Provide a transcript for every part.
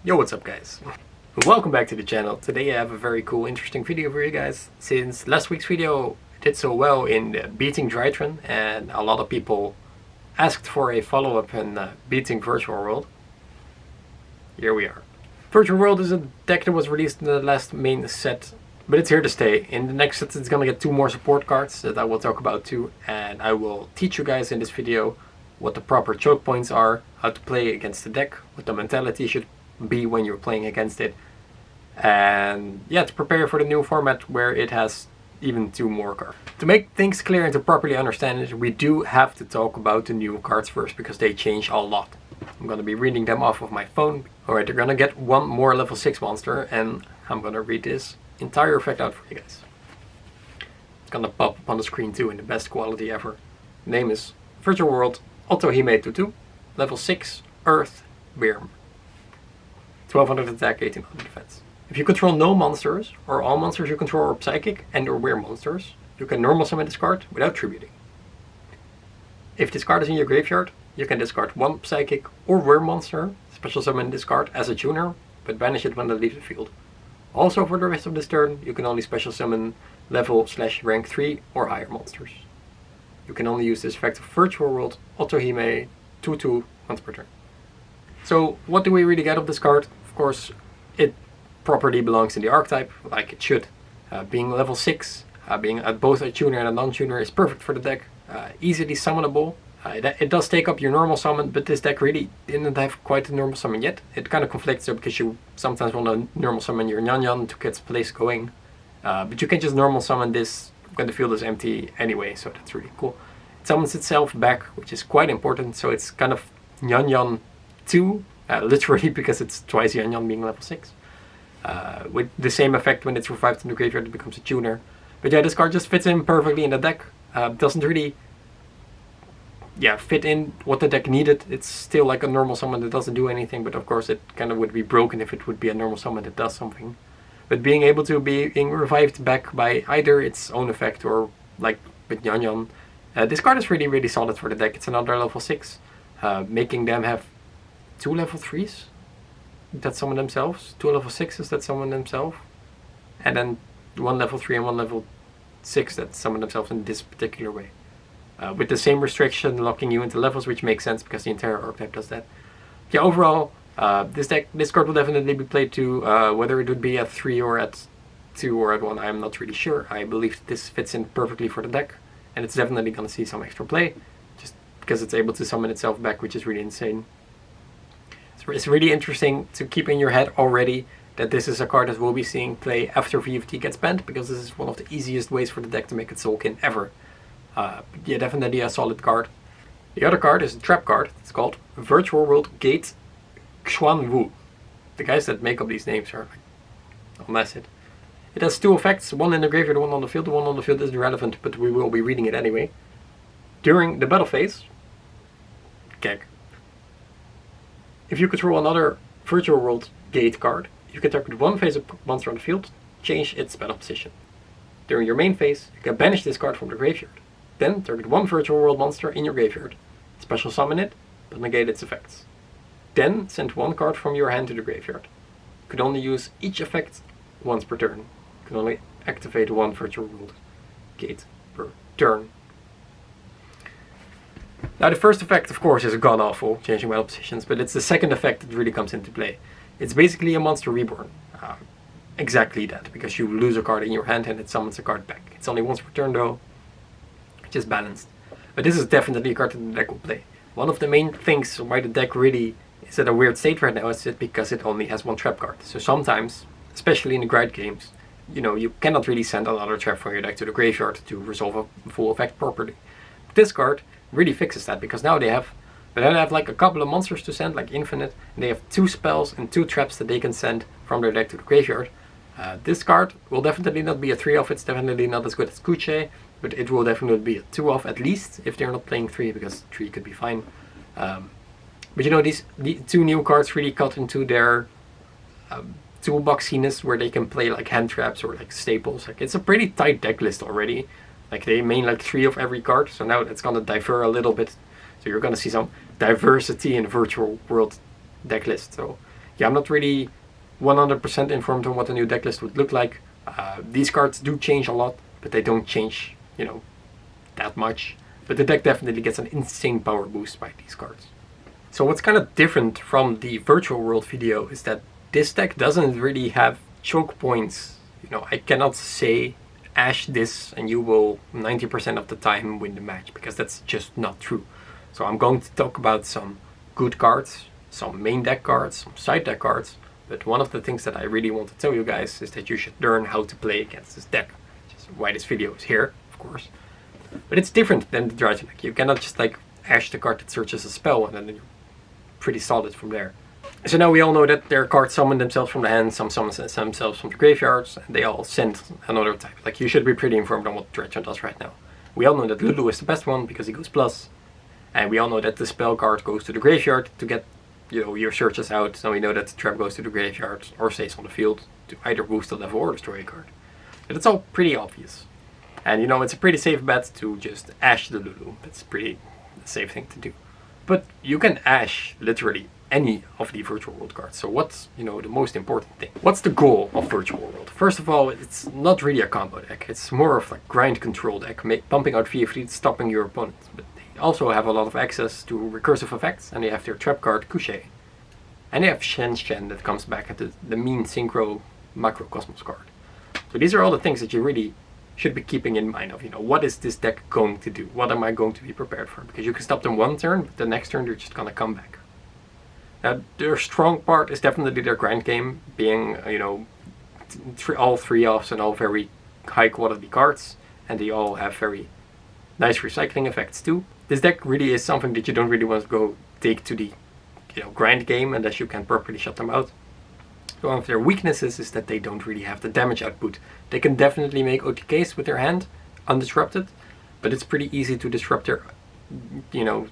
Yo, what's up guys? Welcome back to the channel. Today I have a very cool, interesting video for you guys. Since last week's video did so well in beating DRYTRON and a lot of people asked for a follow-up in beating Virtual World, here we are. Virtual World is a deck that was released in the last main set, but it's here to stay. In the next set it's gonna get 2 more support cards that I will talk about too, and I will teach you guys in this video what the proper choke points are, how to play against the deck, what the mentality should be when you're playing against it, and yeah, to prepare for the new format where it has even 2 more cards. To make things clear and to properly understand it, we do have to talk about the new cards first, because they change a lot. I'm gonna be reading them off of my phone. Alright, they're gonna get 1 more level 6 monster, and I'm gonna read this entire effect out for you guys. It's gonna pop up on the screen too in the best quality ever. Name is Virtual World Otohime Tutu, level 6, Earth, Wyrm. 1200 attack, 1800 defense. If you control no monsters, or all monsters you control are psychic and or Wyrm monsters, you can normal summon this card without tributing. If this card is in your graveyard, you can discard 1 psychic or Wyrm monster, special summon this card as a tuner, but banish it when it leaves the field. Also for the rest of this turn, you can only special summon level/rank 3 or higher monsters. You can only use this effect of Virtual World Otohime Tutu once per turn. So what do we really get of this card? Of course, it properly belongs in the archetype, like it should. Being level 6, being both a tuner and a non-tuner is perfect for the deck. Easily summonable. It does take up your normal summon, but this deck really didn't have quite a normal summon yet. It kind of conflicts though, because you sometimes want to normal summon your Nyan to get its place going. But you can just normal summon this when the field is empty anyway, so that's really cool. It summons itself back, which is quite important, so it's kind of Nyan 2, literally, because it's twice Nyan being level 6. With the same effect when it's revived in the graveyard, it becomes a tuner. But yeah, this card just fits in perfectly in the deck. Doesn't really fit in what the deck needed. It's still like a normal summon that doesn't do anything, but of course it kind of would be broken if it would be a normal summon that does something. But being able to being revived back by either its own effect or like with Nyan, this card is really, really solid for the deck. It's another level 6, making them have 2 level 3s that summon themselves, 2 level 6s that summon themselves, and then 1 level 3 and 1 level 6 that summon themselves in this particular way. With the same restriction locking you into levels, which makes sense because the entire archetype does that. Yeah, overall, this card will definitely be played to, whether it would be at 3 or at 2 or at 1, I'm not really sure. I believe this fits in perfectly for the deck, and it's definitely going to see some extra play, just because it's able to summon itself back, which is really insane. It's really interesting to keep in your head already that this is a card that we'll be seeing play after VFT gets banned, because this is one of the easiest ways for the deck to make it soak in ever. Yeah, definitely a solid card. The other card is a trap card. It's called Virtual World Gate Xuan Wu. The guys that make up these names are like on acid. It has 2 effects, 1 in the graveyard, 1 on the field. The 1 on the field isn't relevant, but we will be reading it anyway. During the battle phase, Kek. If you control another Virtual World Gate card, you can target 1 phase of monster on the field, change its battle position. During your main phase, you can banish this card from the graveyard. Then target 1 Virtual World monster in your graveyard. Special summon it, but negate its effects. Then send 1 card from your hand to the graveyard. You can only use each effect once per turn. You can only activate 1 Virtual World Gate per turn. Now the first effect, of course, is god awful, changing battle positions, but it's the second effect that really comes into play. It's basically a monster reborn. Exactly that, because you lose a card in your hand and it summons a card back. It's only once per turn though, which is balanced. But this is definitely a card that the deck will play. One of the main things why the deck really is at a weird state right now is because it only has 1 trap card. So sometimes, especially in the grind games, you know, you cannot really send another trap from your deck to the graveyard to resolve a full effect properly. But this card really fixes that, because now they have like a couple of monsters to send, like infinite, and they have 2 spells and 2 traps that they can send from their deck to the graveyard. This card will definitely not be a 3-off, it's definitely not as good as Kuche, but it will definitely be a 2-off at least, if they're not playing 3, because 3 could be fine. But you know, the 2 new cards really cut into their toolboxiness, where they can play like hand traps or like staples. Like, it's a pretty tight deck list already. Like, they main like 3 of every card, so now it's gonna differ a little bit. So you're gonna see some diversity in Virtual World deck list. So yeah, I'm not really 100% informed on what the new deck list would look like. These cards do change a lot, but they don't change, you know, that much. But the deck definitely gets an insane power boost by these cards. So what's kind of different from the virtual world video is that this deck doesn't really have choke points. You know, I cannot say Ash this and you will 90% of the time win the match, because that's just not true. So I'm going to talk about some good cards, some main deck cards, some side deck cards, but one of the things that I really want to tell you guys is that you should learn how to play against this deck, which is why this video is here, of course. But it's different than the DRYTRON deck. You cannot just like Ash the card that searches a spell and then you're pretty solid from there. So now we all know that their cards summon themselves from the hand, some summon themselves from the graveyards, and they all send another type. Like, you should be pretty informed on what DRYTRON does right now. We all know that Lulu is the best one because he goes plus, and we all know that the spell card goes to the graveyard to get, you know, your searches out. So we know that the trap goes to the graveyard or stays on the field to either boost the level or destroy a card. But it's all pretty obvious. And you know, it's a pretty safe bet to just Ash the Lulu. That's a pretty safe thing to do. But you can Ash literally any of the virtual world cards. So what's, you know, the most important thing? What's the goal of virtual world? First of all, it's not really a combo deck. It's more of like grind control deck, pumping out VF3, stopping your opponent. But they also have a lot of access to recursive effects, and they have their trap card Couché. And they have Shen that comes back at the mean synchro macrocosmos card. So these are all the things that you really should be keeping in mind of, you know, what is this deck going to do? What am I going to be prepared for? Because you can stop them one turn, but the next turn they're just gonna come back. Now, their strong part is definitely their grind game, being, you know, all 3-offs and all very high quality cards, and they all have very nice recycling effects too. This deck really is something that you don't really want to go take to the, you know, grind game unless you can properly shut them out. So one of their weaknesses is that they don't really have the damage output. They can definitely make OTKs with their hand, undisrupted, but it's pretty easy to disrupt their, you know,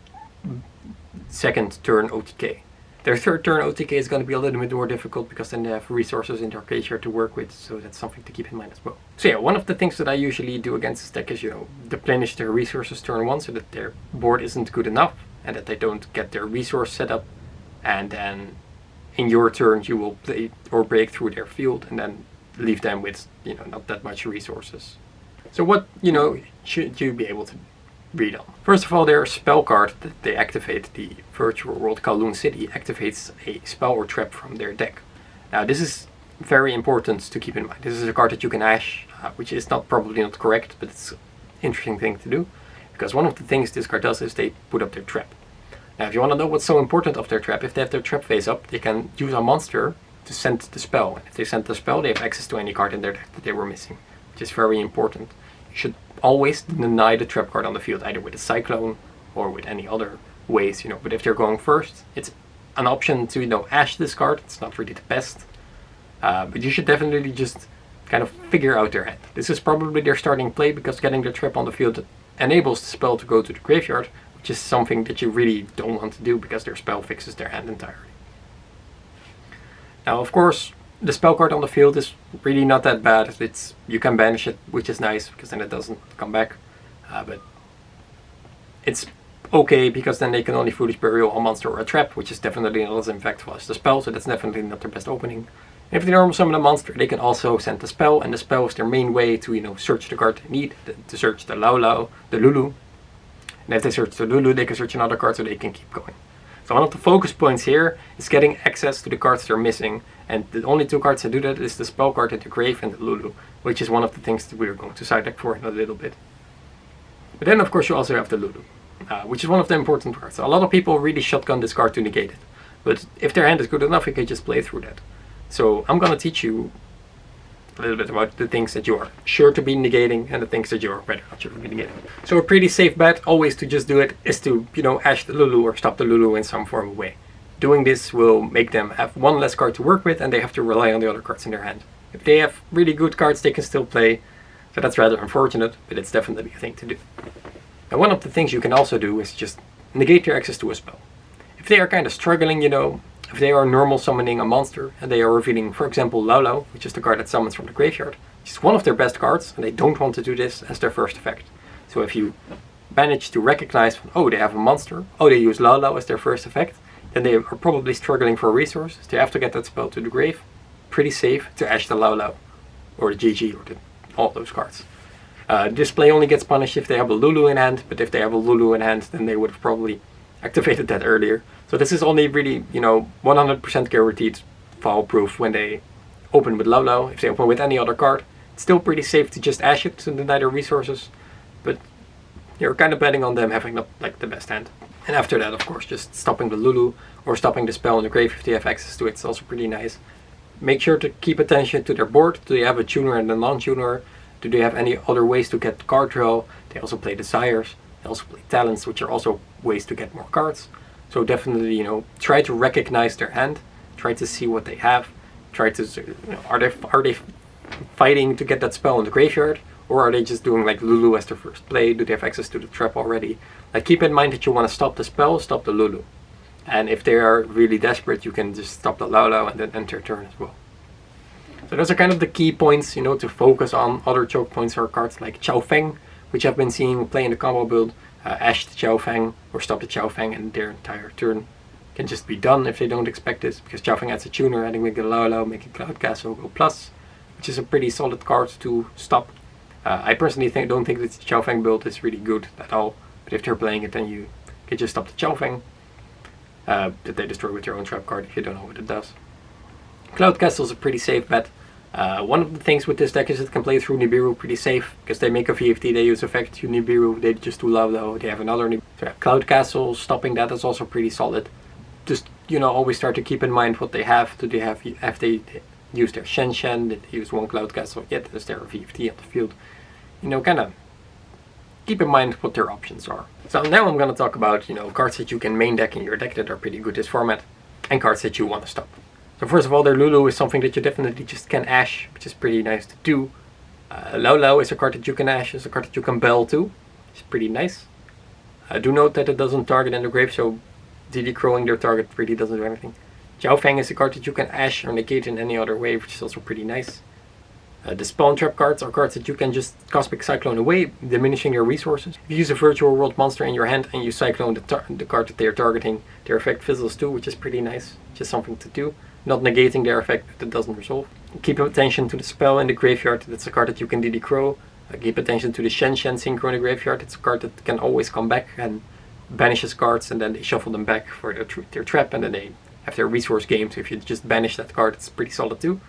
second turn OTK. Their third turn OTK is going to be a little bit more difficult because then they have resources in their graveyard to work with, so that's something to keep in mind as well. So yeah, one of the things that I usually do against this deck is, you know, deplenish their resources turn 1 so that their board isn't good enough and that they don't get their resource set up, and then in your turn you will play or break through their field and then leave them with, you know, not that much resources. So what, you know, should you be able to read on? First of all, their spell card that they activate, the virtual world Kowloon City, activates a spell or trap from their deck. Now this is very important to keep in mind. This is a card that you can Ash, which is probably not correct, but it's an interesting thing to do, because one of the things this card does is they put up their trap. Now if you want to know what's so important of their trap, if they have their trap face up, they can use a monster to send the spell. And if they send the spell, they have access to any card in their deck that they were missing, which is very important. You should always deny the trap card on the field, either with a Cyclone or with any other ways, you know. But if they're going first, it's an option to, you know, Ash this card. It's not really the best, but you should definitely just kind of figure out their hand. This is probably their starting play, because getting their trap on the field enables the spell to go to the graveyard, which is something that you really don't want to do because their spell fixes their hand entirely. Now, of course, the spell card on the field is really not that bad. You can banish it, which is nice because then it doesn't come back. But it's okay because then they can only Foolish Burial a monster or a trap, which is definitely not as impactful as the spell, so that's definitely not their best opening. And if they normal summon a monster, they can also send the spell, and the spell is their main way to, you know, search the card they need, to search the Lulu. And if they search the Lulu, they can search another card so they can keep going. So one of the focus points here is getting access to the cards they're missing, and the only two cards that do that is the spell card at the grave and the Lulu, which is one of the things that we're going to side deck for in a little bit. But then of course you also have the Lulu, which is one of the important cards. So a lot of people really shotgun this card to negate it, but if their hand is good enough, you can just play through that. So I'm going to teach you a little bit about the things that you are sure to be negating and the things that you are better not sure to be negating. So a pretty safe bet always to just do it is to, you know, Ash the Lulu or stop the Lulu in some form of way. Doing this will make them have one less card to work with, and they have to rely on the other cards in their hand. If they have really good cards, they can still play, so that's rather unfortunate, but it's definitely a thing to do. And one of the things you can also do is just negate their access to a spell. If they are kind of struggling, you know, if they are normal summoning a monster and they are revealing, for example, Laulau, which is the card that summons from the graveyard, which is one of their best cards, and they don't want to do this as their first effect. So if you manage to recognize, oh, they have a monster, oh, they use Laulau as their first effect, then they are probably struggling for resources. They have to get that spell to the grave. Pretty safe to Ash the Laulau, or the GG, or all those cards. Display only gets punished if they have a Lulu in hand, but if they have a Lulu in hand, then they would have probably activated that earlier. So this is only really, 100% guaranteed foul proof when they open with Laulau. If they open with any other card, it's still pretty safe to just Ash it to deny their resources, but you're kind of betting on them having not like the best hand. And after that, of course, just stopping the Lulu or stopping the spell in the grave if they have access to it is also pretty nice. Make sure to keep attention to their board. Do they have a tuner and a non-tuner? Do they have any other ways to get card draw? They also play Desires. They also play Talents, which are also ways to get more cards. So definitely, try to recognize their hand. Try to see what they have. Try to, are they fighting to get that spell in the graveyard? Or are they just doing like Lulu as their first play? Do they have access to the trap already? Like, keep in mind that you want to stop the spell, stop the Lulu. And if they are really desperate, you can just stop the Laulau and then end their turn as well. So those are kind of the key points, to focus on. Other choke points are cards like Chao Feng, which I've been seeing play in the combo build. Ash the Chao Feng or stop the Chao Feng, and their entire turn can just be done if they don't expect this, because Chao Feng adds a tuner, adding with the Laulau, making Cloud Castle go plus, which is a pretty solid card to stop. I personally don't think that the Chao Feng build is really good at all, but if they're playing it, then you can just stop the Chao Feng. That they destroy with your own trap card if you don't know what it does. Cloud Castle is a pretty safe bet. One of the things with this deck is it can play through Nibiru pretty safe, because they make a VFT, they use effect to Nibiru, they just do Laulau, they have another Nibiru. So yeah, Cloud Castle, stopping that is also pretty solid. Just, always start to keep in mind what they have. Do they have they used their Shen Shen? Did they use one Cloud Castle yet? Is there a VFT on the field? Kind of keep in mind what their options are. So now I'm going to talk about, cards that you can main deck in your deck that are pretty good this format, and cards that you want to stop. So first of all, their Lulu is something that you definitely just can Ash, which is pretty nice to do. Laulau is a card that you can Ash, is a card that you can Bell too, which is pretty nice. Do note that it doesn't target in the grave, so DD Crowing their target really doesn't do anything. Chao Feng is a card that you can Ash or negate in any other way, which is also pretty nice. The Spawn Trap cards are cards that you can just Cosmic Cyclone away, diminishing your resources. If you use a Virtual World monster in your hand and you Cyclone the card that they are targeting, their effect fizzles too, which is pretty nice. Just something to do. Not negating their effect, but it doesn't resolve. Keep attention to the spell in the graveyard. That's a card that you can DD Crow. Keep attention to the Shen Shen Synchro in the graveyard. It's a card that can always come back and banishes cards, and then they shuffle them back for their trap, and then they have their resource game. So if you just banish that card, it's pretty solid too.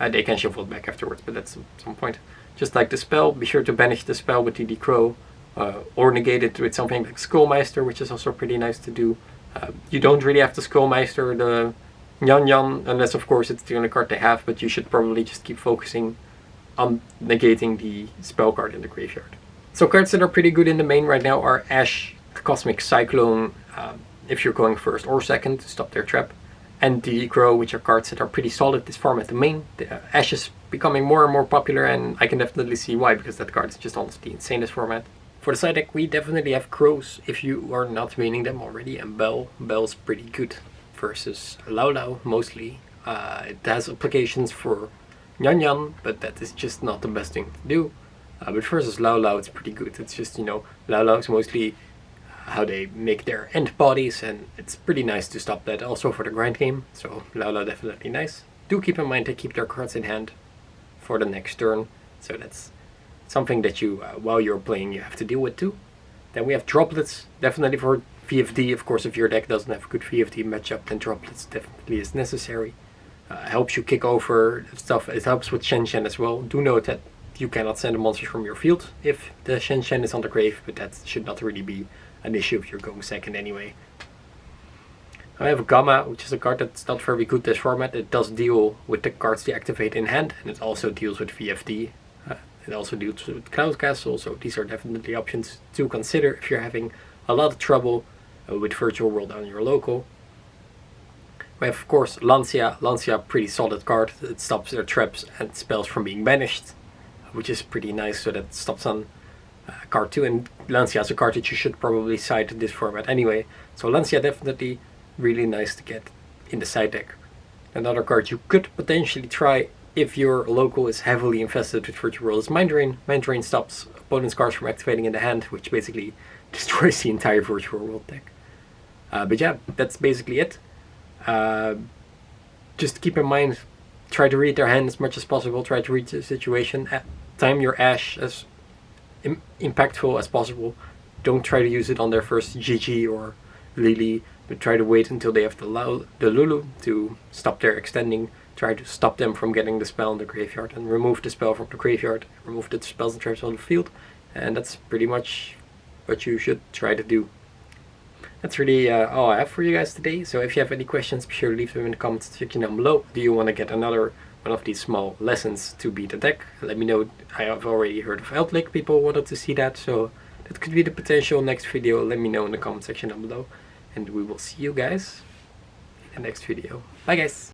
They can shuffle it back afterwards, but that's some point. Just like the spell, be sure to banish the spell with DD Crow, or negate it with something like Skullmeister, which is also pretty nice to do. You don't really have to Skullmeister the Yan Yan, unless of course it's the only card they have, but you should probably just keep focusing on negating the spell card in the graveyard. So cards that are pretty good in the main right now are Ash, Cosmic Cyclone, if you're going first or second to stop their trap, and DD Crow, which are cards that are pretty solid this format. The main, Ash is becoming more and more popular, and I can definitely see why, because that card is just honestly insane this format. For the side deck, we definitely have Crows if you are not maining them already, and Bell's pretty good versus Laulau mostly. It has applications for Yan Yan, but that is just not the best thing to do. But versus Laulau, it's pretty good. It's just, Laulau is mostly how they make their end bodies, and it's pretty nice to stop that also for the grind game. So Laulau definitely nice. Do keep in mind they keep their cards in hand for the next turn, so that's something that you, while you're playing, you have to deal with too. Then we have Droplets, definitely for VFD. Of course, if your deck doesn't have a good VFD matchup, then Droplets definitely is necessary. Helps you kick over stuff. It helps with Shen Shen as well. Do note that you cannot send a monster from your field if the Shen Shen is on the grave, but that should not really be an issue if you're going second anyway. I have Gamma, which is a card that's not very good this format. It does deal with the cards they activate in hand, and it also deals with VFD. It also deals with Cloud Castle, so these are definitely options to consider if you're having a lot of trouble with Virtual World on your local. We have, of course, Lancia. Lancia, pretty solid card. It stops their traps and spells from being banished, which is pretty nice, so that stops on card 2. And Lancia is a card that you should probably side in this format anyway. So Lancia definitely really nice to get in the side deck. Another card you could potentially try if your local is heavily infested with Virtual World is Mind Drain. Mind Drain stops opponent's cards from activating in the hand, which basically destroys the entire Virtual World deck. But yeah, that's basically it. Just keep in mind, try to read their hand as much as possible, try to read the situation, time your Ashe as impactful as possible. Don't try to use it on their first GG or Lily, but try to wait until they have the Lulu to stop their extending. Try to stop them from getting the spell in the graveyard and remove the spell from the graveyard, remove the spells and traps on the field, and that's pretty much what you should try to do. That's really all I have for you guys today. So if you have any questions, be sure to leave them in the comments section down below. Do you want to get another one of these small lessons to beat the deck? Let me know. I have already heard of Outlick. People wanted to see that, so that could be the potential next video. Let me know in the comment section down below. And we will see you guys in the next video. Bye guys!